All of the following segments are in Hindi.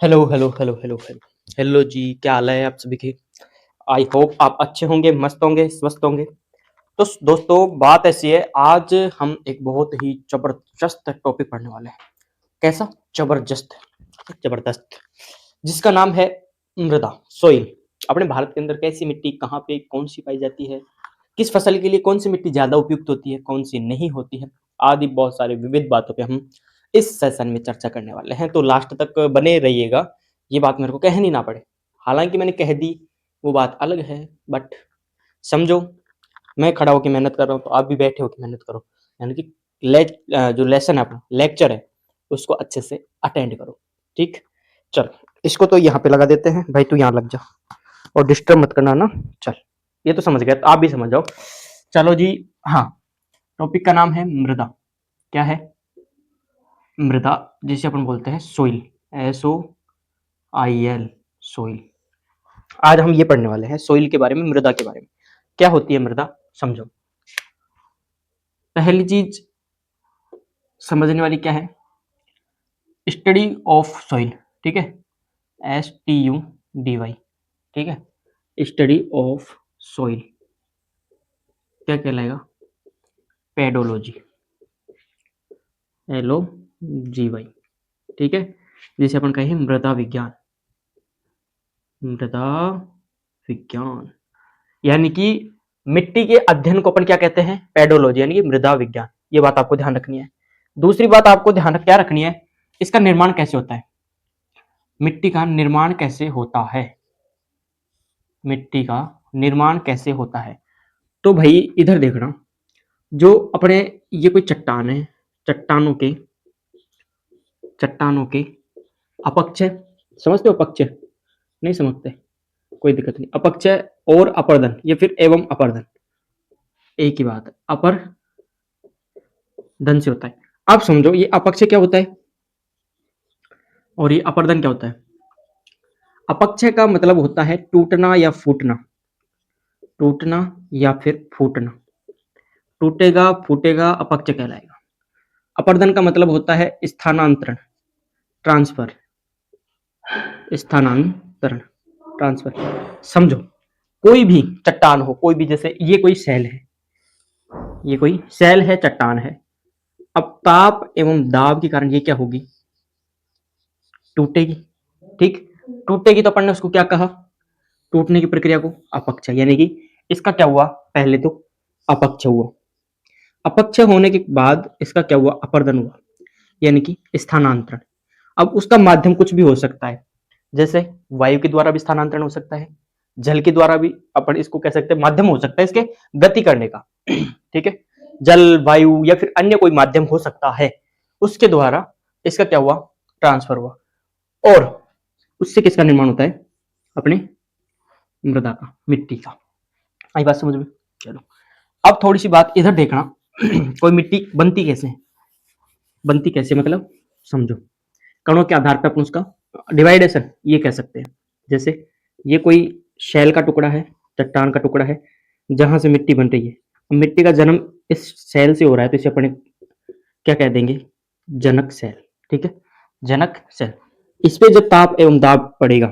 Hello hello hello hello hello hello जी, क्या हाल है आप सभी के। आई होप आप अच्छे होंगे, मस्त होंगे, स्वस्थ होंगे। तो दोस्तों, बात ऐसी है, आज हम एक बहुत ही जबरदस्त टॉपिक पढ़ने वाले हैं। कैसा? जबरदस्त। जबरदस्त। जिसका नाम है मृदा, सोइल। अपने भारत के अंदर कैसी मिट्टी कहाँ पे कौन सी पाई जाती है, किस फसल के लिए कौन सी मिट्टी ज्यादा उपयुक्त होती है, कौन सी नहीं होती है, आदि बहुत सारे विविध बातों पे हम इस सेशन में चर्चा करने वाले हैं। तो लास्ट तक बने रहिएगा, ये बात मेरे को कहनी ना पड़े। हालांकि मैंने कह दी, वो बात अलग है, बट समझो, मैं खड़ा होकर मेहनत कर रहा हूँ तो आप भी बैठे होकर मेहनत करो। यानी कि जो लेसन है अपना, लेक्चर है, उसको अच्छे से अटेंड करो। ठीक, चल, इसको तो यहाँ पे लगा देते हैं। भाई तू यहाँ लग जा और डिस्टर्ब मत करना ना। चल, ये तो समझ गया, तो आप भी समझ जाओ। चलो जी। हाँ, टॉपिक का नाम है मृदा। क्या है? मृदा, जिसे अपन बोलते हैं सोइल। SOIL, soil. आज हम ये पढ़ने वाले हैं सोइल के बारे में, मृदा के बारे में। क्या होती है मृदा, समझो। पहली चीज समझने वाली क्या है? Study of soil. ठीक है, STUDY। ठीक है, स्टडी ऑफ सॉइल क्या कहलाएगा? Pedology, LOGY। ठीक है, जिसे अपन कहें मृदा विज्ञान। मृदा विज्ञान यानी कि मिट्टी के अध्ययन को अपन क्या कहते हैं? पेडोलॉजी, यानी कि मृदा विज्ञान। ये बात आपको ध्यान रखनी है। दूसरी बात आपको ध्यान क्या रखनी है? इसका निर्माण कैसे होता है? मिट्टी का निर्माण कैसे होता है? मिट्टी का निर्माण कैसे होता है? तो भाई इधर देखना, जो अपने ये कोई चट्टान है, चट्टानों के चट्टानों के अपक्षय, समझते हो? अपक्षय नहीं समझते, कोई दिक्कत नहीं। अपक्षय और अपर्दन, या फिर एवं अपर्दन एक ही बात है। अपर धन से होता है। अब समझो, ये अपक्षय क्या होता है और ये अपर्दन क्या होता है? अपक्षय का मतलब होता है टूटना या फूटना। टूटना या फिर फूटना। टूटेगा फूटेगा अपक्षय कहलाएगा। अपर्दन का मतलब होता है स्थानांतरण, ट्रांसफर। स्थानांतरण, ट्रांसफर। समझो, कोई भी चट्टान हो, कोई भी, जैसे ये कोई सेल है, ये कोई सेल है, चट्टान है। अब ताप एवं दाब के कारण ये क्या होगी? टूटेगी। ठीक, टूटेगी तो अपन ने उसको क्या कहा? टूटने की प्रक्रिया को अपक्षय, यानी कि इसका क्या हुआ? पहले तो अपक्षय हुआ। अपक्षय होने के बाद इसका क्या हुआ? अपर्दन हुआ, यानी कि स्थानांतरण। अब उसका माध्यम कुछ भी हो सकता है, जैसे वायु के द्वारा भी स्थानांतरण हो सकता है, जल के द्वारा भी अपन इसको कह सकते हैं माध्यम हो सकता है इसके गति करने का। ठीक है, जल, वायु या फिर अन्य कोई माध्यम हो सकता है, उसके द्वारा इसका क्या हुआ? ट्रांसफर हुआ। और उससे किसका निर्माण होता है? अपने मृदा का, मिट्टी का। आई बात समझ में? चलो, अब थोड़ी सी बात इधर देखना। कोई मिट्टी बनती कैसे है? बनती कैसे मतलब समझो। कणों के आधार पर अपन उसका डिवाइडेशन ये कह सकते हैं। जैसे ये कोई शैल का टुकड़ा है, चट्टान का टुकड़ा है, जहां से मिट्टी बन रही है। मिट्टी का जन्म इस सेल से हो रहा है, तो इसे अपने क्या कह देंगे? जनक सेल। ठीक है, जनक सेल। इस पे जब ताप एवं दाब पड़ेगा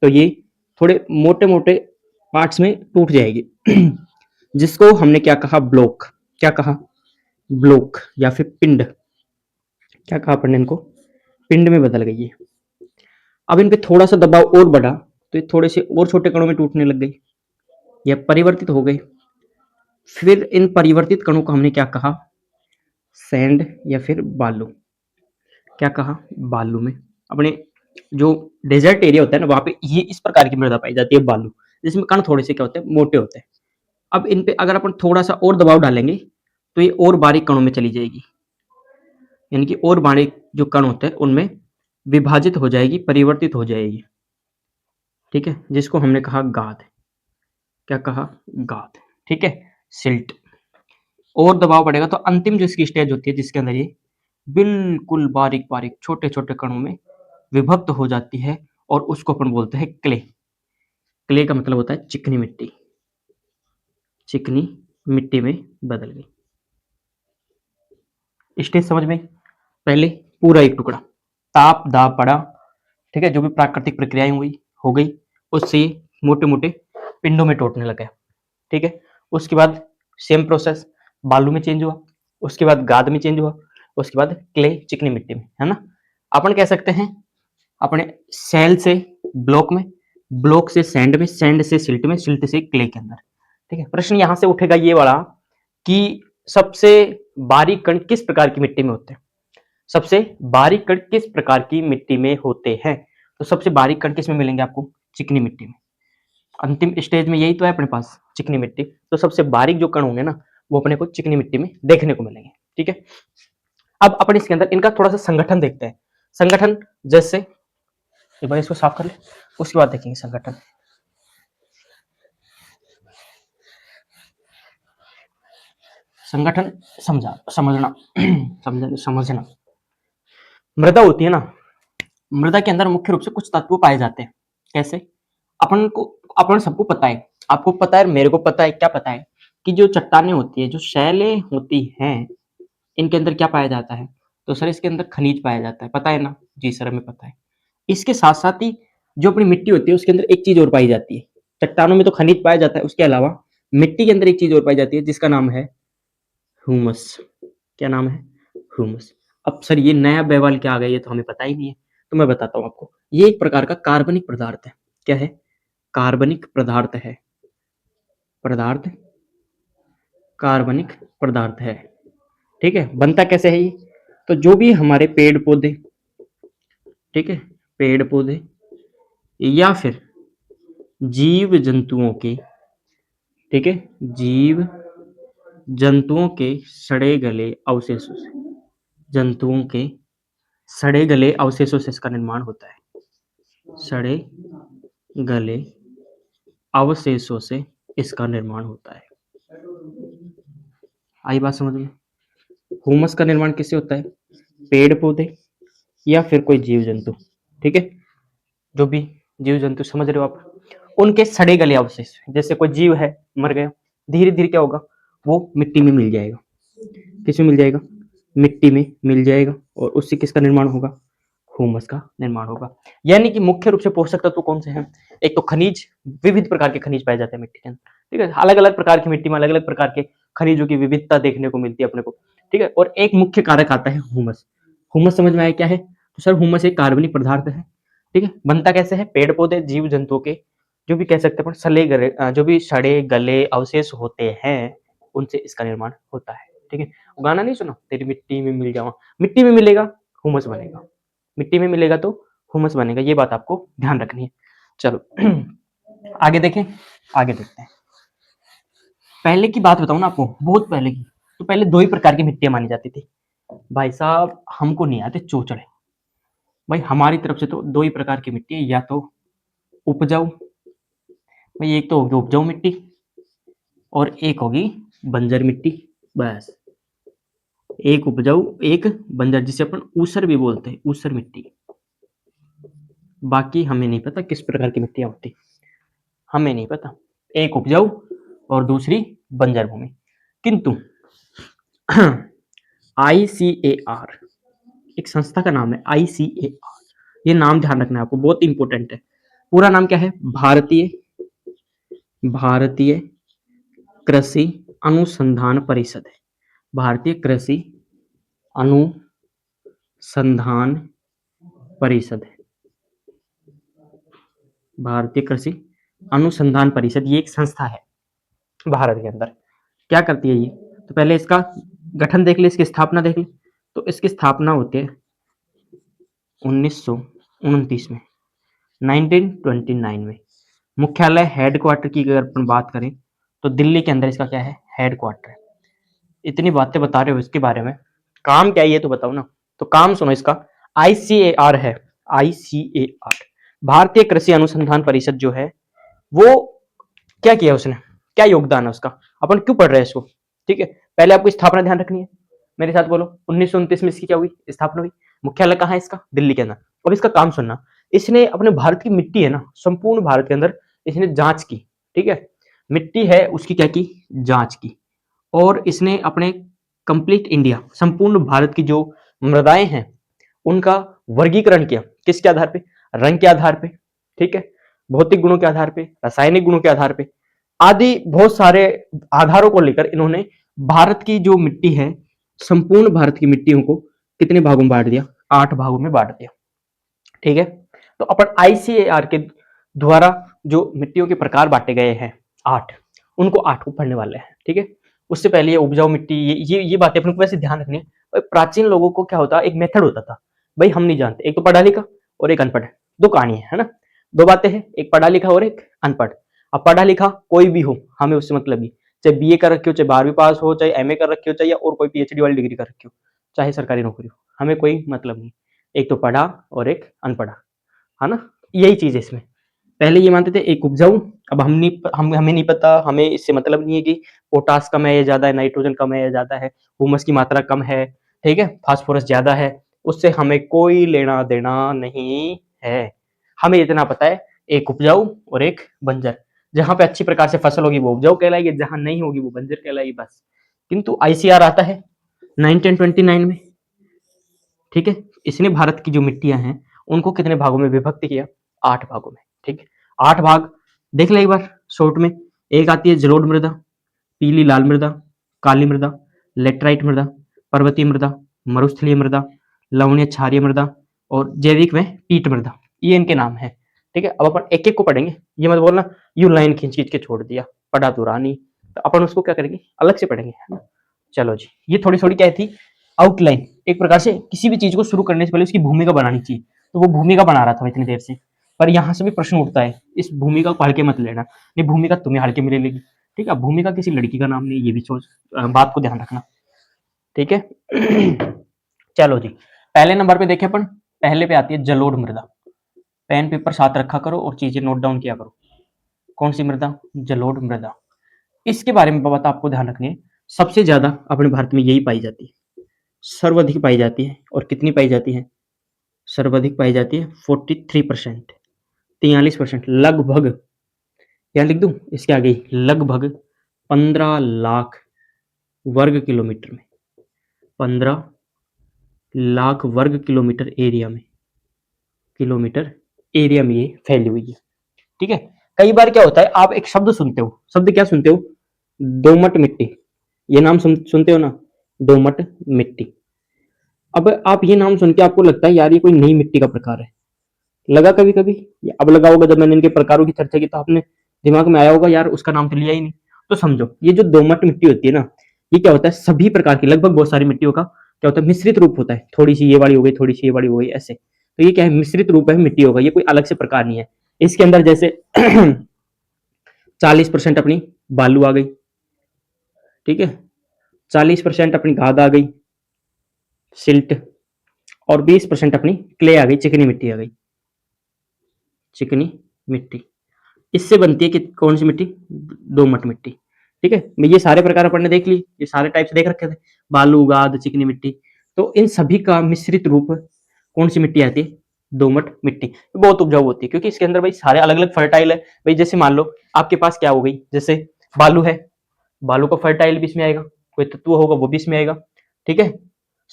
तो ये थोड़े मोटे मोटे पार्ट्स में टूट जाएगी। जिसको हमने क्या कहा? ब्लॉक। क्या कहा? ब्लॉक या फिर पिंड। क्या कहा अपन ने इनको? पिंड में बदल गई है। अब इन पे थोड़ा सा दबाव और बढ़ा तो ये थोड़े से और छोटे कणों में टूटने लग गई या परिवर्तित हो गई। फिर इन परिवर्तित कणों को हमने क्या कहा? सैंड या फिर बालू। क्या कहा? बालू में अपने जो डेजर्ट एरिया होता है ना, वहां पे ये इस प्रकार की मृदा पाई जाती है, बालू, जिसमें कण थोड़े से क्या होते हैं? मोटे होते हैं। अब इन पे अगर अपन थोड़ा सा और दबाव डालेंगे तो ये और बारीक कणों में चली जाएगी, यानी कि और बारीक जो कण होते हैं उनमें विभाजित हो जाएगी, परिवर्तित हो जाएगी। ठीक है, जिसको हमने कहा गाद। क्या कहा? गाद। ठीक है, सिल्ट। और दबाव बढ़ेगा तो अंतिम जो इसकी स्टेज होती है, जिसके अंदर ये बिल्कुल बारीक बारीक छोटे छोटे कणों में विभक्त हो जाती है, और उसको अपन बोलते हैं क्ले। क्ले का मतलब होता है चिकनी मिट्टी। चिकनी मिट्टी में बदल गई। स्टेज समझ में? पहले पूरा एक टुकड़ा, ताप दाब पड़ा, ठीक है, जो भी प्राकृतिक प्रक्रियाएं हुई हो गई, उससे मोटे मोटे पिंडों में टूटने लगा। ठीक है, उसके बाद सेम प्रोसेस बालू में चेंज हुआ, उसके बाद गाद में चेंज हुआ, उसके बाद क्ले चिकनी मिट्टी में, है ना। अपन कह सकते हैं अपने सेल से ब्लॉक में, ब्लॉक से सैंड में, सैंड से सिल्ट में, सिल्ट से क्ले के अंदर। ठीक है, प्रश्न यहां से उठेगा ये वाला कि सबसे बारीक कण किस प्रकार की मिट्टी में होते हैं। सबसे बारीक कण किस प्रकार की मिट्टी में होते हैं? तो सबसे बारीक कण किस में मिलेंगे आपको? चिकनी मिट्टी में। अंतिम स्टेज में यही तो है अपने पास, चिकनी मिट्टी। तो सबसे बारीक जो कण होंगे ना, वो अपने को चिकनी मिट्टी में देखने को मिलेंगे। ठीक है, अब अपन इसके अंदर इनका थोड़ा सा संगठन देखते हैं। संगठन जैसे एक बार इसको साफ कर ले, उसके बाद देखेंगे संगठन। संगठन समझना समझना। मृदा होती है ना, मृदा के अंदर मुख्य रूप से कुछ तत्व पाए जाते हैं। कैसे? अपन सबको पता है, आपको पता है, मेरे को पता है, क्या पता है कि जो चट्टानें होती है, जो शैलें होती हैं, इनके अंदर क्या पाया जाता है? तो सर इसके अंदर खनिज पाया जाता है, पता है ना? जी सर हमें पता है। इसके साथ साथ ही जो अपनी मिट्टी होती है उसके अंदर एक चीज और पाई जाती है। चट्टानों में तो खनिज पाया जाता है, उसके अलावा मिट्टी के अंदर एक चीज और पाई जाती है जिसका नाम है ह्यूमस। क्या नाम है? ह्यूमस। अब सर ये नया बवाल क्या आ गया, ये तो हमें पता ही नहीं है। तो मैं बताता हूँ आपको, ये एक प्रकार का कार्बनिक पदार्थ है। क्या है? कार्बनिक पदार्थ है। पदार्थ कार्बनिक पदार्थ है। ठीक है, बनता कैसे है ये? तो जो भी हमारे पेड़ पौधे, ठीक है, पेड़ पौधे या फिर जीव जंतुओं के, ठीक है, जीव जंतुओं के सड़े गले अवशेषों से, जंतुओं के सड़े गले अवशेषों से इसका निर्माण होता है। सड़े गले अवशेषों से इसका निर्माण होता है। आई बात समझ में? ह्यूमस का निर्माण किससे होता है? पेड़ पौधे या फिर कोई जीव जंतु। ठीक है, जो भी जीव जंतु, समझ रहे हो आप, उनके सड़े गले अवशेष। जैसे कोई जीव है, मर गया, धीरे धीरे क्या होगा, वो मिट्टी में मिल जाएगा। किस में मिल जाएगा? मिट्टी में मिल जाएगा, और उससे किसका निर्माण होगा? ह्यूमस का निर्माण होगा। यानी कि मुख्य रूप से पोषक तत्व कौन से हैं? एक तो खनिज, विविध प्रकार के खनिज पाए जाते हैं मिट्टी के अंदर। ठीक है, अलग अलग प्रकार की मिट्टी में अलग अलग प्रकार के खनिजों की विविधता देखने को मिलती है अपने को। ठीक है, और एक मुख्य कारक आता है ह्यूमस। ह्यूमस समझ में आया क्या है? तो सर ह्यूमस एक कार्बनिक पदार्थ है। ठीक है, बनता कैसे है? पेड़ पौधे जीव जंतुओं के जो भी कह सकते हैं सले गले, जो भी सड़े गले अवशेष होते हैं, उनसे इसका निर्माण होता है। ठीक है, गाना नहीं सुना, तेरी मिट्टी में मिल जाऊं, मिट्टी में मिलेगा ह्यूमस बनेगा, मिट्टी में मिलेगा तो ह्यूमस बनेगा। ये बात आपको ध्यान रखनी है। चलो आगे देखें, आगे देखते हैं। पहले की बात बताऊं ना आपको, बहुत पहले की, तो पहले दो ही प्रकार की मिट्टियां मानी जाती थी भाई साहब। हमको नहीं आते चोचड़े भाई, हमारी तरफ से तो दो ही प्रकार की मिट्टी है, या तो उपजाऊ भाई, एक तो होगी उपजाऊ मिट्टी और एक होगी बंजर मिट्टी। बस, एक उपजाऊ एक बंजर, जिसे अपन ऊसर भी बोलते हैं, ऊसर मिट्टी। बाकी हमें नहीं पता किस प्रकार की मिट्टियां होती, हमें नहीं पता। एक उपजाऊ और दूसरी बंजर भूमि। किंतु ICAR, एक संस्था का नाम है ICAR, ये नाम ध्यान रखना है आपको, बहुत इंपॉर्टेंट है। पूरा नाम क्या है? भारतीय कृषि अनुसंधान परिषद है। भारतीय कृषि अनुसंधान परिषद है। भारतीय कृषि अनुसंधान परिषद, ये एक संस्था है भारत के अंदर। क्या करती है ये? तो पहले इसका गठन देख ले, इसकी स्थापना देख ले। तो इसकी स्थापना होती है 1929 में, 1929 में। मुख्यालय हेडक्वार्टर की अगर अपन बात करें तो दिल्ली के अंदर इसका क्या है? हेडक्वार्टर है। इतनी बातें बता रहे हो इसके बारे में, काम क्या है ये तो बताओ ना। तो काम सुनो इसका, ICAR है, ICAR, भारतीय कृषि अनुसंधान परिषद जो है, वो क्या किया उसने, क्या योगदान है उसका, अपन क्यों पढ़ रहे हैं इसको। ठीक है, पहले आपको स्थापना ध्यान रखनी है, मेरे साथ बोलो। 1929 में इसकी क्या हुई? स्थापना हुई। मुख्यालय कहाँ है इसका? दिल्ली के अंदर। अब इसका काम सुनना, इसने अपने भारत की मिट्टी है ना, संपूर्ण भारत के अंदर इसने जांच की। ठीक है, मिट्टी है उसकी क्या की? जांच की। और इसने अपने कंप्लीट इंडिया, संपूर्ण भारत की जो मृदाएं हैं, उनका वर्गीकरण किया। किसके आधार पे? रंग के आधार पे, ठीक है, भौतिक गुणों के आधार पे, रासायनिक गुणों के आधार पे, आदि बहुत सारे आधारों को लेकर इन्होंने भारत की जो मिट्टी है, संपूर्ण भारत की मिट्टियों को कितने भागों में बांट दिया? 8 भागों में बांट दिया, ठीक है। तो अपन आईसीएआर के द्वारा जो मिट्टियों के प्रकार बांटे गए हैं 8, उनको 8 को पढ़ने वाले हैं, ठीक है। उससे पहले ये उपजाऊ मिट्टी, ये बातें अपने को वैसे ध्यान रखनी है। भाई प्राचीन लोगों को क्या होता, एक मेथड होता था, भाई हम नहीं जानते, एक तो पढ़ा लिखा और एक अनपढ़, दो कहानी है ना, दो बातें हैं, एक पढ़ा लिखा और एक अनपढ़। अब पढ़ा लिखा कोई भी हो, हमें उससे मतलब नहीं, चाहे बीए कर रखी हो, चाहे 12वीं पास हो, चाहे एमए कर रखी हो, चाहे और कोई पीएचडी वाली डिग्री कर रखी हो, चाहे सरकारी नौकरी हो, हमें कोई मतलब नहीं। एक तो पढ़ा और एक अनपढ़ा, है ना, यही चीज है इसमें। पहले ये मानते थे एक उपजाऊ, अब हमें नहीं पता, हमें इससे मतलब नहीं है कि पोटास कम है या ज्यादा है, नाइट्रोजन कम है या ज्यादा है, ह्यूमस की मात्रा कम है, ठीक है, फास्फोरस ज्यादा है, उससे हमें कोई लेना देना नहीं है। हमें इतना पता है एक उपजाऊ और एक बंजर, जहां पे अच्छी प्रकार से फसल होगी वो उपजाऊ कहलाएगी, जहां नहीं होगी वो बंजर कहलाएगी, बस। किंतु आईसीआर आता है 1929 में, ठीक है। इसने भारत की जो मिट्टियां हैं उनको कितने भागों में विभक्त किया? 8 भागों में, ठीक है। 8 भाग देख ले एक बार शॉर्ट में। एक आती है जलोढ़ मृदा, पीली लाल मृदा, काली मृदा, लेटराइट मृदा, पर्वतीय मृदा, मरुस्थलीय मृदा, लवणीय क्षारीय मृदा और जैविक में पीट मृदा, ये इनके नाम है, ठीक है। अब अपन एक एक को पढ़ेंगे, ये मत बोलना यू लाइन खींच खींच के छोड़ दिया, पढ़ा तो रानी, तो अपन उसको क्या करेंगे, अलग से पढ़ेंगे, है ना। चलो जी, ये थोड़ी थोड़ी क्या थी, आउटलाइन। एक प्रकार से किसी भी चीज को शुरू करने से पहले उसकी भूमिका बनानी चाहिए, तो वो भूमिका बना रहा था इतनी देर से। पर यहाँ से भी प्रश्न उठता है, इस भूमिका को हल्के मत लेना, ये भूमिका तुम्हें हल्के में ले लेगी, ठीक है। भूमिका किसी लड़की का नाम नहीं, ये भी सोच, बात को ध्यान रखना, ठीक है। चलो जी, पहले नंबर पे देखें अपन, पहले पे आती है जलोढ़ मृदा। पेन पेपर साथ रखा करो और चीजें नोट डाउन किया करो। कौन सी मृदा? जलोढ़ मृदा। इसके बारे में बात आपको ध्यान रखनी है, सबसे ज्यादा अपने भारत में यही पाई जाती है, सर्वाधिक पाई जाती है। और कितनी पाई जाती है? सर्वाधिक पाई जाती है 43%, 43%, लगभग, यहाँ लिख दूं इसके आगे लगभग 15 लाख वर्ग किलोमीटर में, 15 लाख वर्ग किलोमीटर एरिया में, ये फैली हुई है, ठीक है। कई बार क्या होता है, आप एक शब्द सुनते हो, शब्द क्या सुनते हो? दोमट मिट्टी, ये नाम सुनते हो ना, दोमट मिट्टी। अब आप ये नाम सुन के आपको लगता है यार ये कोई नई मिट्टी का प्रकार है, लगा कभी कभी? अब लगा होगा, जब मैंने इनके प्रकारों की चर्चा की तो आपने दिमाग में आया होगा यार उसका नाम तो लिया ही नहीं। तो समझो ये जो दोमट मिट्टी होती है ना, ये क्या होता है, सभी प्रकार की, लगभग बहुत सारी मिट्टियों का क्या होता है, मिश्रित रूप होता है, थोड़ी सी ये वाली हो गई, थोड़ी सी ये वाली हो गई, ऐसे। तो ये क्या है, मिश्रित रूप है मिट्टियों का, ये कोई अलग से प्रकार नहीं है। इसके अंदर जैसे 40% अपनी बालू आ गई, ठीक है, 40% अपनी गाद आ गई, सिल्ट, और 20% अपनी क्ले आ गई, चिकनी मिट्टी आ गई, चिकनी मिट्टी। इससे बनती है कि कौन सी मिट्टी? दोमट मिट्टी, ठीक है। मैं ये सारे प्रकार अपन ने देख ली, ये सारे टाइप्स देख रखे थे, बालू, गाद, चिकनी मिट्टी। तो इन सभी का मिश्रित रूप कौन सी मिट्टी आती है? दोमट मिट्टी। बहुत उपजाऊ होती है क्योंकि इसके अंदर भाई सारे अलग अलग फर्टाइल है। भाई जैसे मान लो आपके पास क्या हो गई, जैसे बालू है, बालू का फर्टाइल भी इसमें आएगा, कोई तत्व होगा वो भी इसमें आएगा, ठीक है।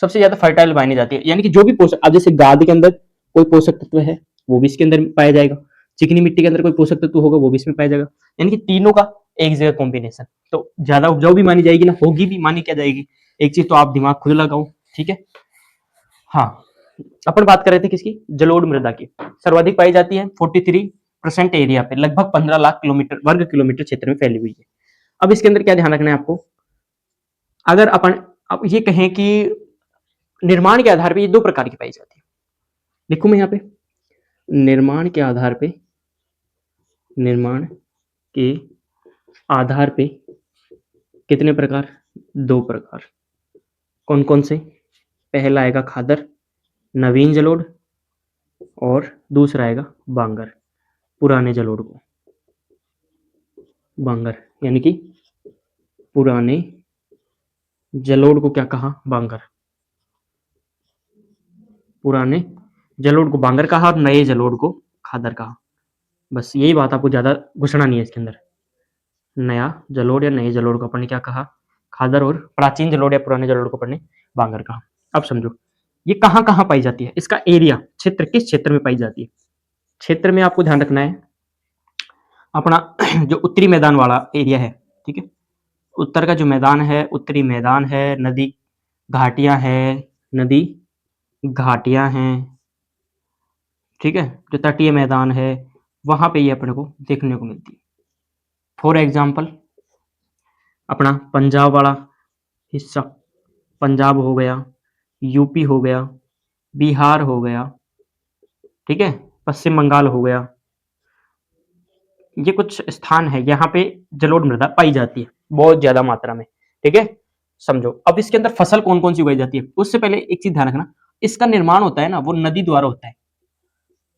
सबसे ज्यादा फर्टाइल मानी जाती है, यानी कि जो भी पोषक, अब जैसे गाद के अंदर कोई पोषक तत्व है वो भी इसके अंदर पाया जाएगा, चिकनी मिट्टी के अंदर कोई पोषक तत्व होगा वो भी इसमें पाया जाएगा, यानी कि तीनों का एक जगह कॉम्बिनेशन। तो ज्यादा उपजाऊ भी मानी जाएगी ना, होगी भी मानी क्या जाएगी। एक चीज तो आप दिमाग खुद लगाओ, ठीक है। हाँ, अपन बात कर रहे थे किसकी? जलोढ़ मृदा की। सर्वाधिक पाई जाती है 43% एरिया पे, लगभग 15 लाख किलोमीटर वर्ग किलोमीटर क्षेत्र में फैली हुई है। अब इसके अंदर क्या ध्यान रखना है आपको, अगर अपन अब ये कहें कि निर्माण के आधार पर ये दो प्रकार की पाई जाती है, लिखूं मैं यहाँ पे, निर्माण के आधार पे, निर्माण के आधार पे कितने प्रकार? दो प्रकार। कौन कौन से? पहला आएगा खादर, नवीन जलोढ़, और दूसरा आएगा बांगर, पुराने जलोढ़ को। बांगर यानी कि पुराने जलोढ़ को क्या कहा? बांगर। पुराने जलोढ़ को बांगर कहा और नए जलोढ़ को खादर कहा। बस यही बात, आपको ज्यादा घुसना नहीं है इसके अंदर। नया जलोढ़ या नए जलोढ़ को अपन ने क्या कहा? खादर, और प्राचीन जलोढ़ या पुराने जलोढ़ को अपन ने बांगर कहा। अब समझो ये कहाँ कहाँ पाई जाती है, इसका एरिया, क्षेत्र, किस क्षेत्र में पाई जाती है? क्षेत्र में आपको ध्यान रखना है अपना जो उत्तरी मैदान वाला एरिया है, ठीक है, उत्तर का जो मैदान है, उत्तरी मैदान है, नदी घाटियां हैं, नदी घाटियां हैं, ठीक है, जो तटीय मैदान है वहां पे ये अपने को देखने को मिलती है। फॉर एग्जाम्पल अपना पंजाब वाला हिस्सा, पंजाब हो गया, यूपी हो गया, बिहार हो गया, ठीक है, पश्चिम बंगाल हो गया, ये कुछ स्थान है यहाँ पे जलोढ़ मृदा पाई जाती है बहुत ज्यादा मात्रा में, ठीक है। समझो अब इसके अंदर फसल कौन कौन सी उगाई जाती है, उससे पहले एक चीज ध्यान रखना, इसका निर्माण होता है ना वो नदी द्वारा होता है,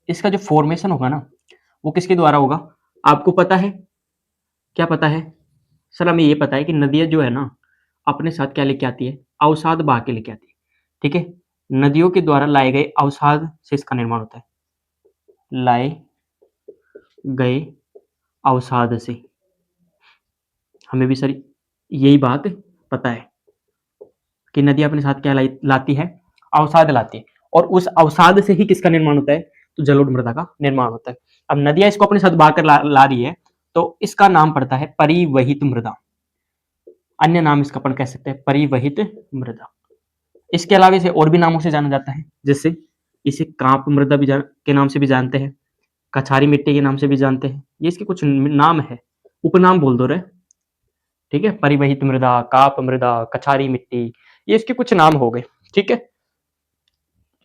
इसका जो फॉर्मेशन होगा ना वो किसके द्वारा होगा, आपको पता है, क्या पता है, सर हमें ये पता है कि नदियां जो है ना अपने साथ क्या लेके आती है, अवसाद बहा के लेके आती है, ठीक है, नदियों के द्वारा लाए गए अवसाद से इसका निर्माण होता है, लाए गए अवसाद से, हमें भी सर यही बात पता है कि नदी अपने साथ क्या लाती है, अवसाद लाती है, और उस अवसाद से ही किसका निर्माण होता है, तो जलोढ़ मृदा का निर्माण होता है। अब नदियां इसको अपने साथ बहाकर ला रही है तो इसका नाम पड़ता है परिवहित मृदा, अन्य नाम इसका अपन कह सकते हैं परिवहित मृदा। इसके अलावा इसे और भी नामों से जाना जाता है, जैसे इसे कांप मृदा भी के नाम से भी जानते हैं, कछारी मिट्टी के नाम से भी जानते हैं, ये इसके कुछ नाम है, उपनाम बोल दो रे, ठीक है, परिवहित मृदा, काप मृदा, कछारी मिट्टी, ये इसके कुछ नाम हो गए, ठीक है।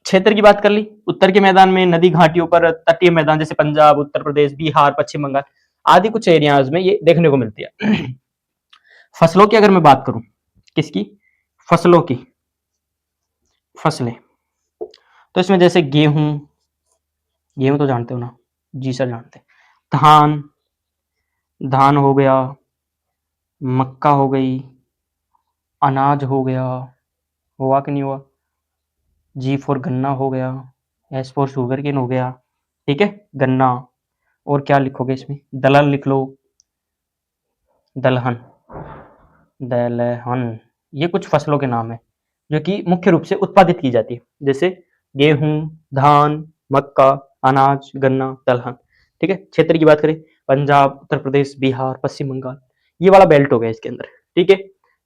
क्षेत्र की बात कर ली, उत्तर के मैदान में नदी घाटियों पर तटीय मैदान जैसे पंजाब, उत्तर प्रदेश, बिहार, पश्चिम बंगाल आदि कुछ एरियाज में ये देखने को मिलती है। फसलों की अगर मैं बात करूं, किसकी, फसलों की, फसलें, तो इसमें जैसे गेहूं, गेहूं तो जानते हो ना, जी सर जानते हैं, धान, धान हो गया, मक्का हो गई, अनाज हो गया, हुआ कि नहीं हुआ, जी फॉर गन्ना हो गया, एस फॉर शुगर केन हो गया, ठीक है, गन्ना, और क्या लिखोगे इसमें, दलहन लिख लो, दलहन, दलहन, ये कुछ फसलों के नाम है जो कि मुख्य रूप से उत्पादित की जाती है, जैसे गेहूं, धान, मक्का, अनाज, गन्ना, दलहन, ठीक है। क्षेत्र की बात करें, पंजाब, उत्तर प्रदेश, बिहार, पश्चिम बंगाल, ये वाला बेल्ट हो गया इसके अंदर, ठीक है।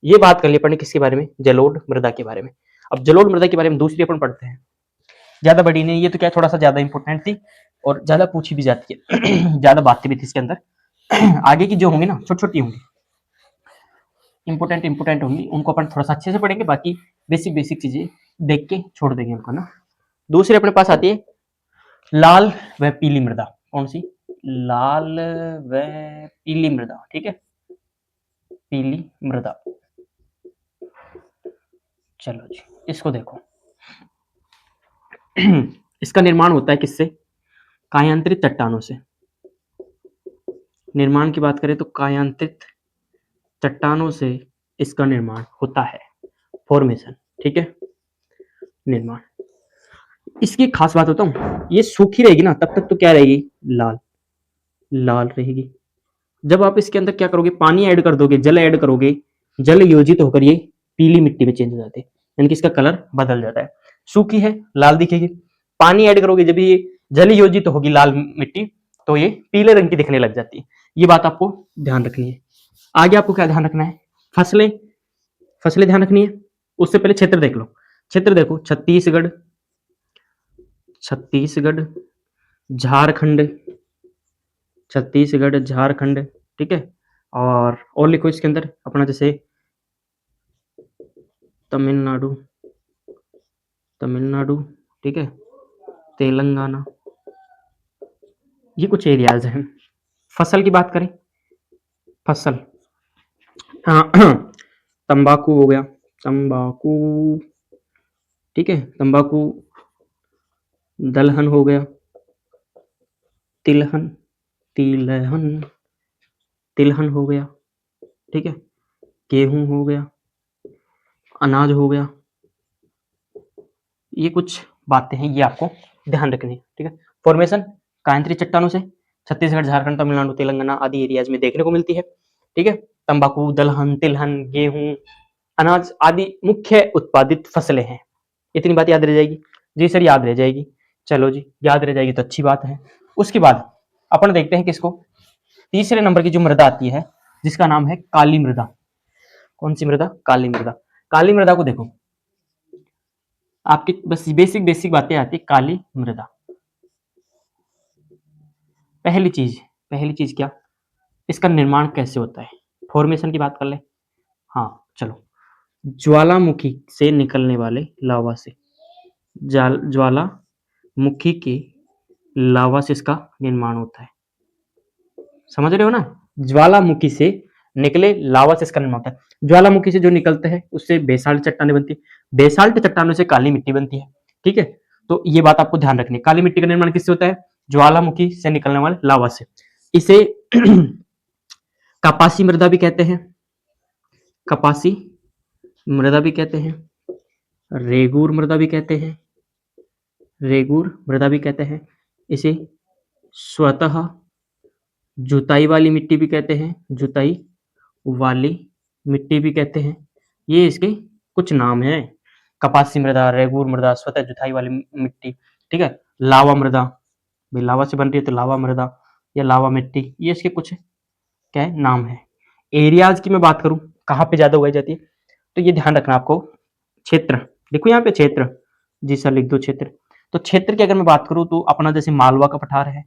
ये बात कर ली अपन ने किसके बारे में, जलोढ़ मृदा के बारे में। अब जलोढ़ मृदा के बारे में दूसरी अपन पढ़ते हैं, ज्यादा बड़ी नहीं, ये तो क्या थोड़ा सा ज्यादा इंपॉर्टेंट थी और ज्यादा पूछी भी जाती है ज्यादा बातें भी थी इसके अंदर आगे की जो होंगी ना छोटी छोटी होंगी, इंपोर्टेंट होंगी, उनको अपन थोड़ा सा अच्छे से पढ़ेंगे, बाकी बेसिक बेसिक चीजें देख के छोड़ देंगे हमको ना। दूसरी अपने पास आती है लाल व पीली मृदा, कौन सी, लाल व पीली मृदा, ठीक है, पीली मृदा। चलो जी इसको देखो इसका निर्माण होता है किससे, कायांतरित चट्टानों से। निर्माण की बात करें तो कायांतरित चट्टानों से इसका निर्माण होता है, फॉर्मेशन, ठीक है, निर्माण। इसकी खास बात होता हूँ, ये सूखी रहेगी ना तब तक तो क्या रहेगी, लाल, लाल रहेगी। जब आप इसके अंदर क्या करोगे, पानी ऐड कर दोगे, जल ऐड करोगे, जल योजित होकर ये पीली मिट्टी में चेंज हो जाते हैं, यानी कि इसका कलर बदल जाता है, सूखी है लाल दिखेगी, पानी ऐड करोगे जब ये जल योजित होगी लाल मिट्टी तो ये पीले रंग की दिखने लग जाती है, ये बात आपको ध्यान रखनी है। आगे आपको क्या ध्यान रखना है, फसलें, फसलें ध्यान रखनी है, उससे पहले क्षेत्र देख लो, क्षेत्र देखो, छत्तीसगढ़, छत्तीसगढ़, झारखंड, छत्तीसगढ़, झारखंड, ठीक है, और लिखो इसके अंदर अपना जैसे तमिलनाडु, तमिलनाडु, ठीक है, तेलंगाना, ये कुछ एरियाज हैं। फसल की बात करें, फसल, तंबाकू हो गया, तंबाकू, ठीक है, तंबाकू, दलहन हो गया, तिलहन, तिलहन, तिलहन हो गया, ठीक है, गेहूं हो गया, अनाज हो गया, ये कुछ बातें हैं, ये आपको ध्यान रखनी है, ठीक है। फॉर्मेशन कायांतरित चट्टानों से छत्तीसगढ़, झारखंड, तमिलनाडु, तेलंगाना आदि एरियाज में देखने को मिलती है, ठीक है। तंबाकू, दलहन, तिलहन, गेहूं, अनाज आदि मुख्य उत्पादित फसलें हैं। इतनी बात याद रह जाएगी, जी सर याद रह जाएगी, चलो जी याद रह जाएगी तो अच्छी बात है। उसके बाद अपन देखते हैं किसको, तीसरे नंबर की जो मृदा आती है जिसका नाम है काली मृदा। कौन सी मृदा? काली मृदा। काली मृदा को देखो, आपकी बस बेसिक बेसिक बातें आती, काली मृदा। पहली चीज क्या, इसका निर्माण कैसे होता है, फॉर्मेशन की बात कर ले। हाँ चलो, ज्वालामुखी से निकलने वाले लावा से, ज्वालामुखी के लावा से इसका निर्माण होता है। समझ रहे हो ना, ज्वालामुखी से निकले लावा से इसका निर्माण होता है। ज्वालामुखी से जो निकलते हैं उससे बेसाल्ट चट्टानें बनती है, बेसाल्ट चट्टानों से काली मिट्टी बनती है। ठीक है, तो ये बात आपको ध्यान रखनी है। काली मिट्टी का निर्माण किससे होता है? ज्वालामुखी से निकलने वाले लावा से। इसे कपासी मृदा भी कहते हैं, कपासी मृदा भी कहते हैं, रेगूर मृदा भी कहते हैं, रेगूर मृदा भी कहते हैं। इसे स्वतः जुताई वाली मिट्टी भी कहते हैं, जुताई वाली मिट्टी भी कहते हैं। ये इसके कुछ नाम हैं, कपासी मृदा, रेगूर मृदा, स्वतः जुताई वाली मिट्टी। ठीक है, लावा मृदा, भाई लावा से बन रही है तो लावा मृदा या लावा मिट्टी, ये इसके कुछ क्या है नाम है। एरियाज की मैं बात करूं, कहाँ पे ज्यादा उगाई जाती है, तो ये ध्यान रखना आपको। क्षेत्र देखो यहाँ पे, क्षेत्र, जी सर लिख दो क्षेत्र। तो क्षेत्र की अगर मैं बात करूं तो अपना जैसे मालवा का पठार है,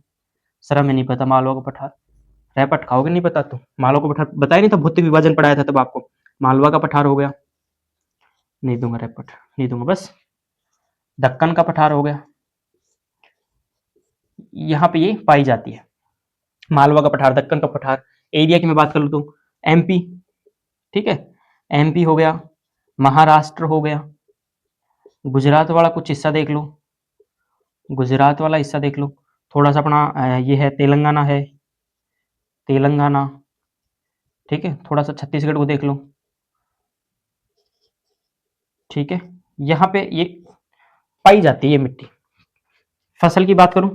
सर हमें नहीं पता मालवा का पठार, रैपट खाओगे नहीं पता तो, मालवा का पठार बताया नहीं था, भौतिक विभाजन पढ़ाया था तब आपको। मालवा का पठार हो गया, नहीं दूंगा रैपट, नहीं दूंगा बस। दक्कन का पठार हो गया, यहाँ पे ये पाई जाती है, मालवा का पठार, दक्कन का पठार। एरिया की मैं बात कर लूँ तो एमपी, ठीक है, एमपी हो गया, महाराष्ट्र हो गया, गुजरात वाला कुछ हिस्सा देख लो, गुजरात वाला हिस्सा देख लो, थोड़ा सा अपना ये है तेलंगाना है, तेलंगाना, ठीक है, थोड़ा सा छत्तीसगढ़ को देख लो, ठीक है, यहाँ पे ये पाई जाती है ये मिट्टी। फसल की बात करूं,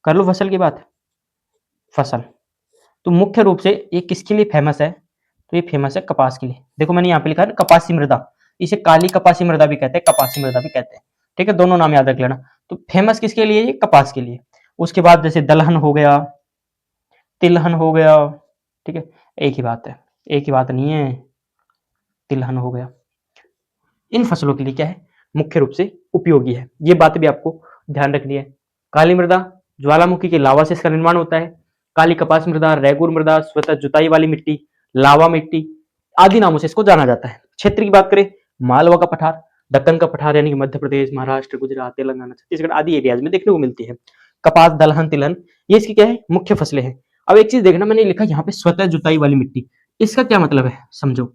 कर लो फसल की बात, फसल तो मुख्य रूप से ये किसके लिए फेमस है, तो ये फेमस है कपास के लिए। देखो मैंने यहाँ पे लिखा है कपासी मृदा, इसे काली कपासी मृदा भी कहते हैं, कपासी मृदा भी कहते हैं। ठीक है, दोनों नाम याद रख लेना। तो फेमस किसके लिए, ये कपास के लिए। उसके बाद जैसे दलहन हो गया, तिलहन हो गया, ठीक है, एक ही बात है, एक ही बात नहीं है, तिलहन हो गया। इन फसलों के लिए क्या है, मुख्य रूप से उपयोगी है। ये बात भी आपको ध्यान रखनी है। काली मृदा, ज्वालामुखी के लावा से इसका निर्माण होता है। काली कपास मृदा, रेगुर मृदा, स्वतः जुताई वाली मिट्टी, लावा मिट्टी आदि नामों से इसको जाना जाता है। क्षेत्र की बात करें, मालवा का पठार, दक्कन का पठार यानी कि मध्य प्रदेश, महाराष्ट्र, गुजरात, तेलंगाना, छत्तीसगढ़ आदि एरियाज में देखने को मिलती है। कपास, दलहन, तिलहन, ये इसकी क्या है, मुख्य फसलें हैं। अब एक चीज देखना, मैंने लिखा यहाँ पे स्वतः जुताई वाली मिट्टी, इसका क्या मतलब है समझो।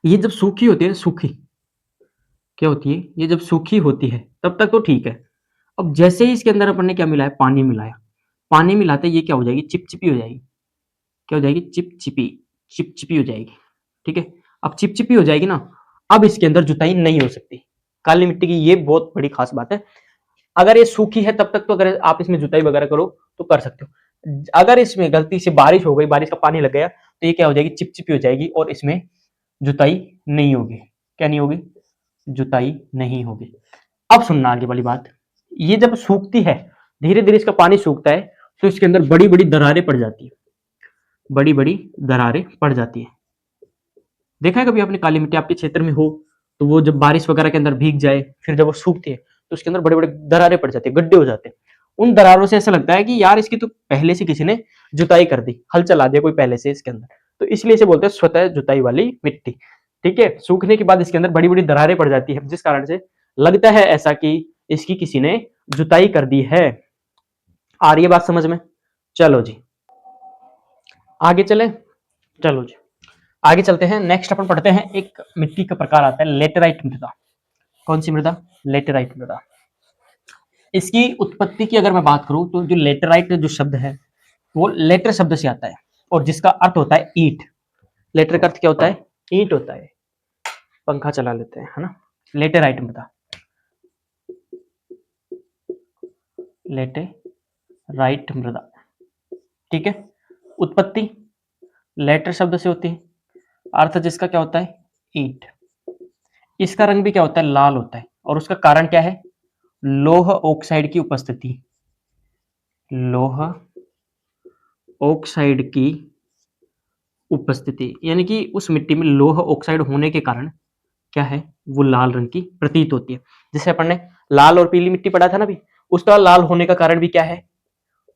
ये जब सूखी होती है, सूखी क्या होती है, ये जब सूखी होती है तब तक तो ठीक है। अब जैसे ही इसके अंदर अपन ने क्या मिलाया, पानी मिलाया, पानी मिलाते ये क्या हो जाएगी, चिपचिपी हो जाएगी। क्या हो जाएगी, चिपचिपी, चिपचिपी हो जाएगी। ठीक है, अब चिपचिपी हो जाएगी ना, अब इसके अंदर जुताई नहीं हो सकती। काली मिट्टी की ये बहुत बड़ी खास बात है। अगर ये सूखी है तब तक तो अगर आप इसमें जुताई वगैरह करो तो कर सकते हो। अगर इसमें गलती से बारिश हो गई, बारिश का पानी लग गया, तो ये क्या हो जाएगी, चिपचिपी हो जाएगी और इसमें जुताई नहीं होगी। क्या नहीं होगी, जुताई नहीं होगी। अब सुनना आगे वाली बात, ये जब सूखती है, धीरे धीरे इसका पानी सूखता है, तो इसके अंदर बड़ी बड़ी दरारें पड़ जाती है, बड़ी बड़ी दरारें पड़ जाती है। देखा है कभी आपने काली मिट्टी आपके क्षेत्र में हो, तो वो जब बारिश वगैरह के अंदर भीग जाए, फिर जब वो सूखती है तो उसके अंदर बड़े बड़े दरारें पड़ जाती है, गड्ढे हो जाते हैं। उन दरारों से ऐसा लगता है कि यार इसकी तो पहले से किसी ने जुताई कर दी, हल चला दिया कोई पहले से इसके अंदर, तो इसलिए इसे बोलते हैं स्वतः जुताई वाली मिट्टी। ठीक है, सूखने के बाद इसके अंदर बड़ी बड़ी दरारें पड़ जाती है, जिस कारण से लगता है ऐसा कि इसकी किसी ने जुताई कर दी है। आ रही है बात समझ में? चलो जी आगे चले, चलो जी आगे चलते हैं। नेक्स्ट अपन पढ़ते हैं, एक मिट्टी का प्रकार आता है लेटेराइट मृदा। कौन सी मृदा, लेटेराइट मृदा। इसकी उत्पत्ति की अगर मैं बात करूं तो जो लेटेराइट जो शब्द है वो लेटर शब्द से आता है, और जिसका अर्थ होता है ईंट। लेटर का अर्थ क्या होता है, ईंट होता है। पंखा चला लेते हैं, है ना। लेटेराइट मृदा, लेटेराइट मृदा, ठीक है। उत्पत्ति लेटर शब्द से होती है, अर्थ जिसका क्या होता है, ईंट। इसका रंग भी क्या होता है, लाल होता है, और उसका कारण क्या है, लौह ऑक्साइड की उपस्थिति, लोह ऑक्साइड की उपस्थिति, यानी कि उस मिट्टी में लोह ऑक्साइड होने के कारण क्या है, वो लाल रंग की प्रतीत होती है। जैसे अपन ने लाल और पीली मिट्टी पढ़ा था ना, भी उसका लाल होने का कारण भी क्या है,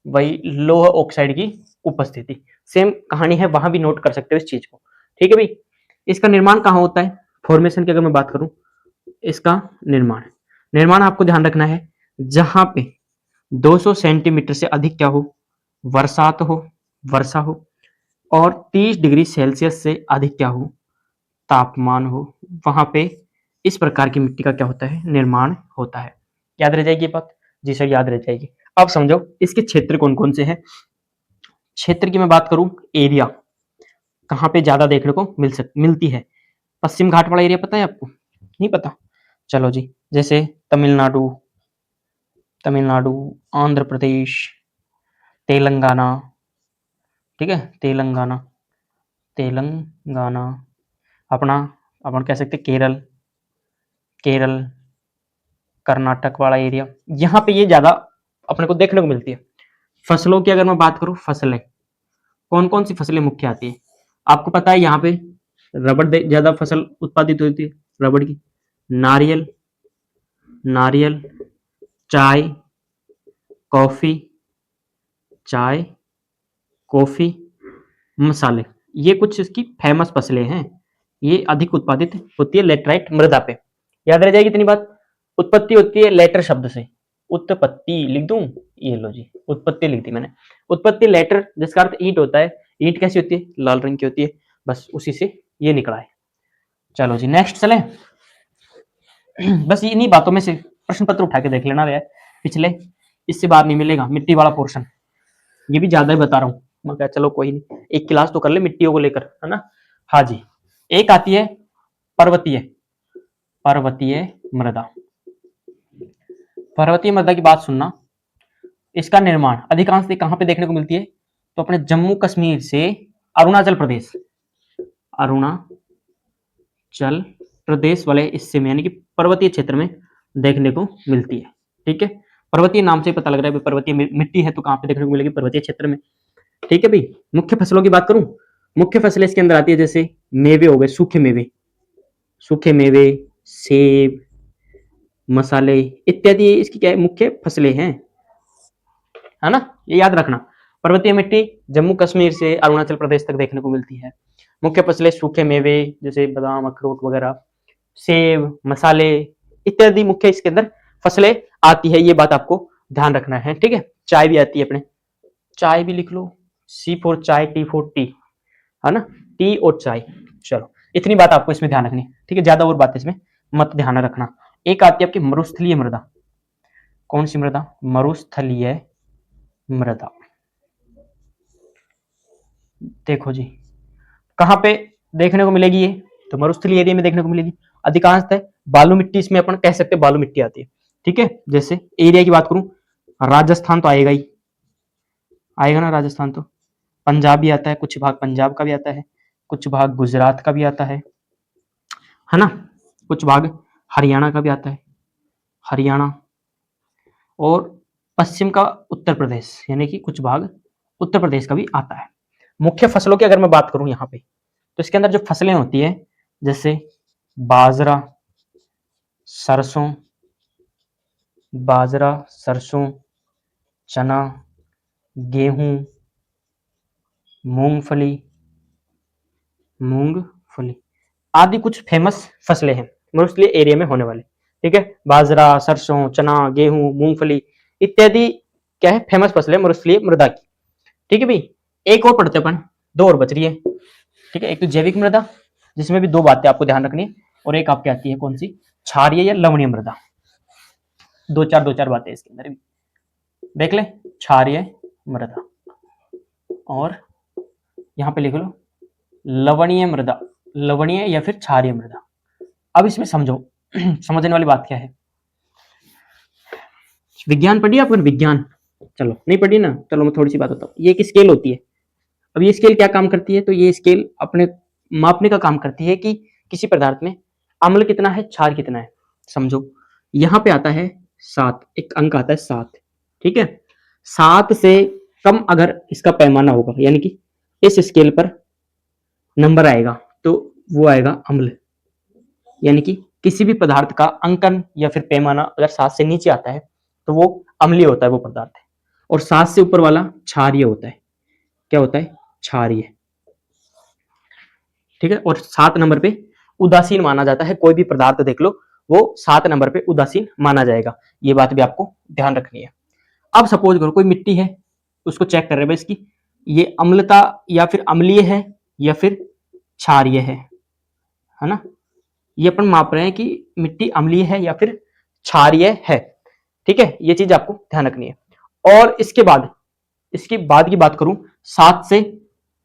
वही लोह ऑक्साइड की उपस्थिति। सेम कहानी है, वहां भी नोट कर सकते हो इस चीज को। ठीक है भाई। इसका निर्माण कहाँ होता है, फॉर्मेशन की अगर मैं बात करूं, इसका निर्माण निर्माण आपको ध्यान रखना है, जहां पे 200 सेंटीमीटर से अधिक क्या हो, वर्षात हो, वर्षा हो, और 30 डिग्री सेल्सियस से अधिक क्या हो, तापमान हो, वहां पे इस प्रकार की मिट्टी का क्या होता है, निर्माण होता है। याद रह जाएगी ये बात? जी सर, याद रह जाएगी। अब समझो इसके क्षेत्र कौन कौन से हैं। क्षेत्र की मैं बात करूं, एरिया कहाँ पे ज्यादा देखने को मिलती है, पश्चिम घाट वाला एरिया पता है आपको? नहीं पता? चलो जी, जैसे तमिलनाडु, तमिलनाडु, आंध्र प्रदेश, तेलंगाना, ठीक है, तेलंगाना, तेलंगाना, अपना अपन कह सकते केरल, केरल, कर्नाटक वाला एरिया, यहाँ पे ये ज्यादा अपने को देखने को मिलती है। फसलों की अगर मैं बात करूं, फसलें कौन कौन सी फसलें मुख्य आती है, आपको पता है यहाँ पे रबड़ ज्यादा फसल उत्पादित होती है, रबड़ की, नारियल, नारियल, चाय, कॉफी, चाय, कॉफी, मसाले, ये कुछ इसकी फेमस फसलें हैं। ये अधिक उत्पादित होती है लेटराइट मृदा पे। याद रह जाएगी इतनी बात। उत्पत्ति होती है लेटर शब्द से, उत्पत्ति लिख दूं, ये लो जी, उत्पत्ति लिख दी मैंने। उत्पत्ति लेटर, जिसका अर्थ ईंट होता है। ईंट कैसी होती है, लाल रंग की होती है, बस उसी से ये निकला है। चलो जी नेक्स्ट चले। बस इन्हीं बातों में से प्रश्न पत्र उठा के देख लेना भैया, पिछले इससे बाहर नहीं मिलेगा। मिट्टी वाला पोर्शन ये भी ज्यादा ही बता रहा हूँ, मैं क्या, चलो कोई नहीं, एक क्लास तो कर ले मिट्टियों को लेकर, है ना। हाँ जी, एक आती है पर्वतीय, पर्वतीय मृदा। पर्वतीय मृदा की बात सुनना, इसका निर्माण अधिकांश कहां पे देखने को मिलती है, तो अपने जम्मू कश्मीर से अरुणाचल प्रदेश, अरुणाचल प्रदेश वाले हिस्से में, यानी कि पर्वतीय क्षेत्र में देखने को मिलती है। ठीक है, पर्वतीय नाम से पता लग रहा है पर्वतीय मिट्टी है तो कहां पे देखने को मिलेगी, पर्वतीय क्षेत्र में। ठीक है भाई। मुख्य फसलों की बात करूं, मुख्य फसलें इसके अंदर आती है, जैसे मेवे हो गए, सूखे मेवे, सूखे मेवे, सेब, मसाले इत्यादि इसकी क्या है, मुख्य फसलें हैं, है ना। ये याद रखना, पर्वतीय मिट्टी जम्मू कश्मीर से अरुणाचल प्रदेश तक देखने को मिलती है। मुख्य फसलें सूखे मेवे जैसे बादाम, अखरोट वगैरह, सेब, मसाले इत्यादि मुख्य इसके अंदर फसलें आती है। ये बात आपको ध्यान रखना है। ठीक है, चाय भी आती है अपने, चाय भी लिख लो, सी फॉर चाय, टी फॉर टी, है ना, टी और चाय। चलो इतनी बात आपको इसमें ध्यान रखनी है। ठीक है, ज्यादा और बात इसमें मत ध्यान रखना। एक आती है आपकी मरुस्थलीय मृदा। कौन सी मृदा, मरुस्थलीय मृदा। देखो जी, कहाँ पे देखने को मिलेगी ये, तो मरुस्थलीय एरिया में देखने को मिलेगी। अधिकांशतः बालू मिट्टी, इसमें अपन कह सकते हैं बालू मिट्टी आती है। ठीक है, जैसे एरिया की बात करूं, राजस्थान तो आएगा ही, आएगा ना राजस्थान, तो पंजाब भी आता है, कुछ भाग पंजाब का भी आता है, कुछ भाग गुजरात का भी आता है ना, कुछ भाग हरियाणा का भी आता है, हरियाणा, और पश्चिम का उत्तर प्रदेश, यानी कि कुछ भाग उत्तर प्रदेश का भी आता है। मुख्य फसलों की अगर मैं बात करूं यहाँ पे, तो इसके अंदर जो फसलें होती है, जैसे बाजरा, सरसों, बाजरा, सरसों, चना, गेहूं, मूंगफली, मूंगफली आदि कुछ फेमस फसलें हैं मरुस्थलीय एरिया में होने वाले। ठीक है, बाजरा, सरसों, चना, गेहूं, मूंगफली इत्यादि क्या है, फेमस फसलें मरुस्थलीय मृदा की। ठीक है भाई, एक और पढ़ते अपन, दो और बच रही है। ठीक है, एक तो जैविक मृदा, जिसमें भी दो बातें आपको ध्यान रखनी है, और एक आपकी आती है कौन सी, क्षारीय या लवणीय मृदा। दो चार बातें इसके अंदर भी देख ले, क्षारीय मृदा, और यहाँ पे लिख लो लवणीय मृदा, लवणीय या फिर क्षारीय मृदा। अब इसमें समझो समझने वाली बात क्या है, विज्ञान पढ़ी आपने, विज्ञान, चलो नहीं पढ़ी ना, चलो मैं थोड़ी सी बात बताऊं। ये एक स्केल होती है। अब ये स्केल क्या काम करती है, तो ये स्केल अपने मापने का काम करती है कि किसी पदार्थ में अम्ल कितना है, क्षार कितना है। समझो यहाँ पे आता है 7, एक अंक आता है 7। ठीक है, 7 से कम अगर इसका पैमाना होगा, यानी कि इस स्केल पर नंबर आएगा तो वो आएगा अम्ल। यानी कि किसी भी पदार्थ का अंकन या फिर पैमाना अगर 7 से नीचे आता है तो वो अम्लीय होता है वो पदार्थ है, और 7 से ऊपर वाला क्षारीय होता है। क्या होता है? क्षारीय। ठीक है। और 7 नंबर पे उदासीन माना जाता है। कोई भी पदार्थ देख लो, वो 7 नंबर पे उदासीन माना जाएगा। ये बात भी आपको ध्यान रखनी है। अब सपोज करो कोई मिट्टी है, उसको चेक कर रहे हैं भाई इसकी ये अम्लता या फिर अम्लीय है या फिर क्षारीय है ना। ये अपन माप रहे हैं कि मिट्टी अम्लीय है या फिर क्षारीय है। ठीक है, ये चीज आपको ध्यान रखनी है। और इसके बाद की बात करूं, 7 से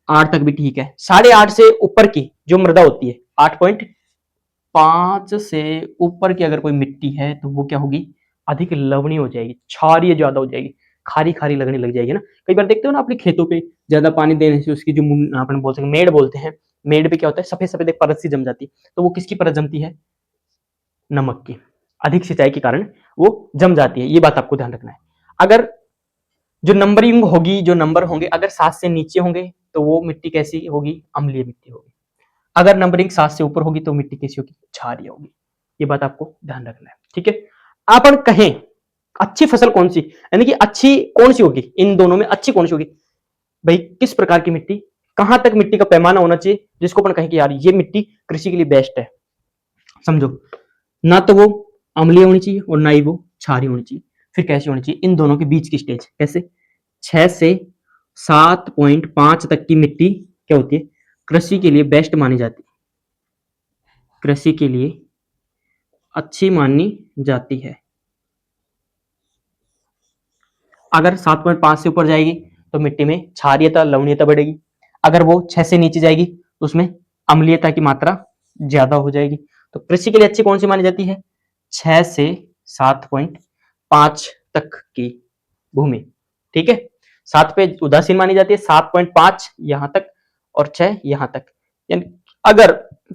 8 तक भी ठीक है। 8.5 से ऊपर की जो मृदा होती है, 8.5 से ऊपर की अगर कोई मिट्टी है तो वो क्या होगी? अधिक लवणीय हो जाएगी, क्षारीय ज्यादा हो जाएगी, खारी खारी लगने लग जाएगी ना। कई बार देखते हो ना अपने खेतों पे ज्यादा पानी देने से उसकी जो अपन बोल सकते मेड़ बोलते हैं, मेड़ पे क्या होता है? सफेद सफेद एक परत सी जम जाती है। तो वो किसकी परत जमती है? नमक की। अधिक सिंचाई के कारण वो जम जाती है। ये बात आपको ध्यान रखना है। अगर जो नंबरिंग होगी, जो नंबर होंगे अगर 7 से नीचे होंगे तो वो मिट्टी कैसी होगी? अम्लीय मिट्टी होगी। अगर नंबरिंग 7 से ऊपर होगी तो मिट्टी कैसी होगी? क्षारीय होगी। ये बात आपको ध्यान रखना है। ठीक है। अपन कहें अच्छी फसल कौन सी, यानी कि अच्छी कौन सी होगी, इन दोनों में अच्छी कौन सी होगी भाई? किस प्रकार की मिट्टी, कहां तक मिट्टी का पैमाना होना चाहिए जिसको अपन कहें कि यार ये मिट्टी कृषि के लिए बेस्ट है? समझो, ना तो वो अम्लीय होनी चाहिए और ना ही वो क्षारीय होनी चाहिए। फिर कैसी होनी चाहिए? इन दोनों के बीच की स्टेज। कैसे? 6 से 7.5 तक की मिट्टी क्या होती है? कृषि के लिए बेस्ट मानी जाती है, कृषि के लिए अच्छी मानी जाती है। अगर 7.5 से ऊपर जाएगी तो मिट्टी में क्षारीयता लवणीयता बढ़ेगी। अगर वो 6 से नीचे जाएगी तो उसमें अम्लीयता की मात्रा ज्यादा हो जाएगी। तो कृषि के लिए अच्छी कौन सी मानी जाती है? 6 से 7.5 तक की भूमि। ठीक है। 7 पे उदासीन मानी जाती है, 7.5 यहां तक और 6 यहां तक। यानी अगर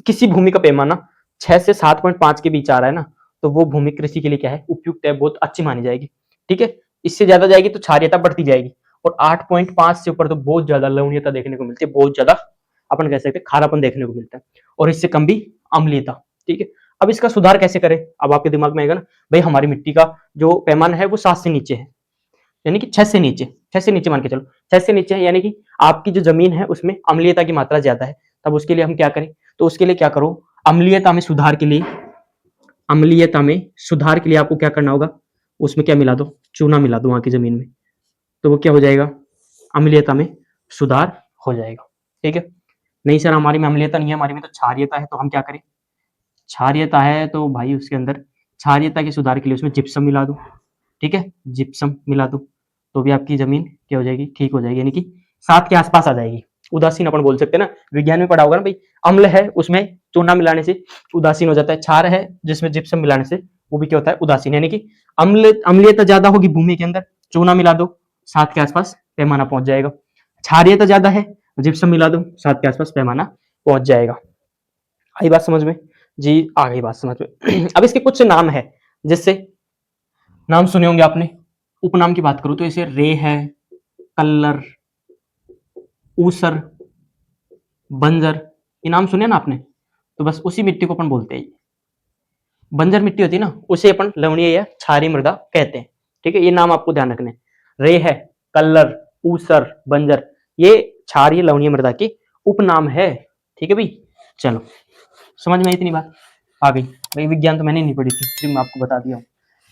किसी भूमि का पैमाना 6 से 7.5 के बीच आ रहा है ना, तो वो भूमि कृषि के लिए क्या है? उपयुक्त है, बहुत अच्छी मानी जाएगी। ठीक है। इससे ज्यादा जाएगी तो क्षारीयता बढ़ती जाएगी, और 8.5 से ऊपर तो बहुत ज्यादा लवणीयता देखने को मिलती है, बहुत ज्यादा अपन कह सकते हैं खारापन देखने को मिलता है, और इससे कम भी अम्लीयता। ठीक है। अब इसका सुधार कैसे करें? अब आपके दिमाग में आएगा ना, भाई हमारी मिट्टी का जो पैमाना है वो 7 से नीचे है, यानी कि 6 से नीचे, 6 से नीचे मान के चलो, 6 से नीचे है यानी कि आपकी जो जमीन है उसमें अम्लीयता की मात्रा ज्यादा है। तब उसके लिए हम क्या करें? तो उसके लिए क्या करो, अम्लीयता में सुधार के लिए, अम्लीयता में सुधार के लिए आपको क्या करना होगा? उसमें क्या मिला दो? चूना मिला दो वहां की जमीन में, तो वो क्या हो जाएगा? अम्लीयता में सुधार हो जाएगा। ठीक है। नहीं सर हमारी में अम्लीयता नहीं है, हमारी में तो क्षारीयता है, तो हम क्या करें? क्षारीयता है तो भाई उसके अंदर क्षारीयता के सुधार के लिए उसमें जिप्सम मिला दो। ठीक है, जिप्सम मिला दो तो भी आपकी जमीन क्या हो जाएगी? ठीक हो जाएगी, यानी कि 7 के आसपास आ जाएगी। उदासीन अपन बोल सकते हैं ना, विज्ञान में पढ़ा होगा ना भाई, अम्ल है उसमें चूना मिलाने से उदासीन हो जाता है, क्षार है जिसमें जिप्सम मिलाने से वो भी क्या होता है? उदासीन। यानी कि अम्लीयता ज्यादा होगी भूमि के अंदर, चूना मिला दो 7 के आसपास पैमाना पहुंच जाएगा। क्षारीयता ज्यादा है, जिप्सम मिला दो 7 के आसपास पैमाना पहुंच जाएगा। आई बात समझ में? जी आ गई बात समझ में। अब इसके कुछ नाम है, जिससे नाम सुने होंगे आपने। उपनाम की बात करूं तो इसे रे है, कल्लर, ऊसर, बंजर, ये नाम सुने ना आपने, तो बस उसी मिट्टी को अपन बोलते हैं। बंजर मिट्टी होती है ना, उसे अपन लवणीय या क्षारीय मृदा कहते हैं। ठीक है, ये नाम आपको ध्यान रखने। रे है, कल्लर, ऊसर, बंजर, ये क्षारीय लवणीय मृदा के उपनाम है। ठीक है भाई, चलो समझ में इतनी बात आ गई। भाई विज्ञान तो मैंने नहीं पढ़ी थी, फिर मैं आपको बता दिया हूँ,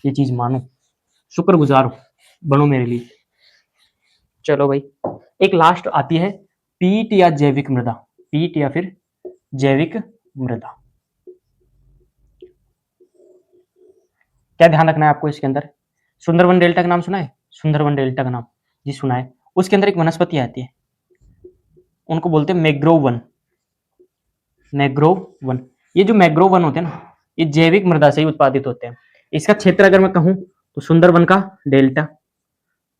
ये चीज मानो, शुक्रगुजार हो, बनो मेरे लिए। चलो भाई, एक लास्ट आती है पीट या जैविक मृदा। पीट या फिर जैविक मृदा, क्या ध्यान रखना है आपको इसके अंदर? सुंदरवन डेल्टा का नाम सुना है? सुंदरवन डेल्टा का नाम जी सुना है। उसके अंदर एक वनस्पति आती है, उनको बोलते हैं मैग्रोव वन। मैग्रोव वन, ये जो मैग्रोव वन होते हैं ना, ये जैविक मृदा से ही उत्पादित होते हैं। इसका क्षेत्र अगर मैं कहूं तो सुंदरवन का डेल्टा,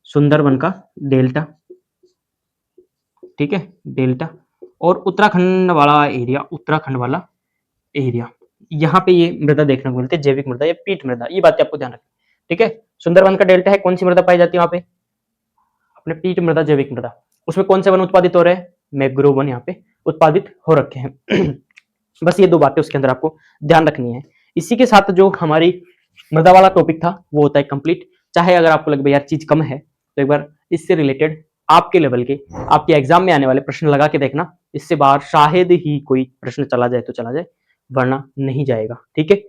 सुंदरवन का डेल्टा, ठीक है, डेल्टा, और उत्तराखंड वाला एरिया, उत्तराखंड वाला एरिया, यहाँ पे ये मृदा देखने को मिलती है, जैविक मृदा या पीट मृदा। ये बात आपको ध्यान रखना। ठीक है, सुंदरवन का डेल्टा है, कौन सी मृदा पाई जाती है वहां पे? अपने पीट मृदा, जैविक मृदा, उसमें कौन से वन उत्पादित हो रहे हैं? मैंग्रोव वन यहाँ पे उत्पादित हो रखे हैं। बस ये 2 बातें उसके अंदर आपको ध्यान रखनी है। इसी के साथ जो हमारी मृदा वाला टॉपिक था वो होता है कंप्लीट। चाहे अगर आपको लगे भाई यार चीज कम है तो एक बार इससे रिलेटेड आपके लेवल के, आपके एग्जाम में आने वाले प्रश्न लगा के देखना, इससे बाहर शायद ही कोई प्रश्न चला जाए तो चला जाए, वरना नहीं जाएगा। ठीक है,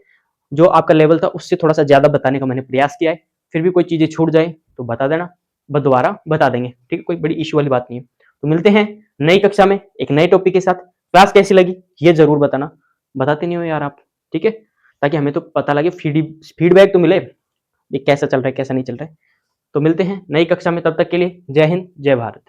जो आपका लेवल था उससे थोड़ा सा ज्यादा बताने का मैंने प्रयास किया है। फिर भी कोई चीजें छूट जाए तो बता देना, दोबारा बता देंगे। ठीक है, कोई बड़ी इश्यू वाली बात नहीं है। तो मिलते हैं नई कक्षा में एक नए टॉपिक के साथ। क्लास कैसी लगी ये जरूर बताना, बताते नहीं हो यार आप। ठीक है, ताकि हमें तो पता लगे, फीडबैक तो मिले ये कैसा चल रहा है कैसा नहीं चल रहा है। तो मिलते हैं नई कक्षा में, तब तक के लिए जय हिंद जय भारत।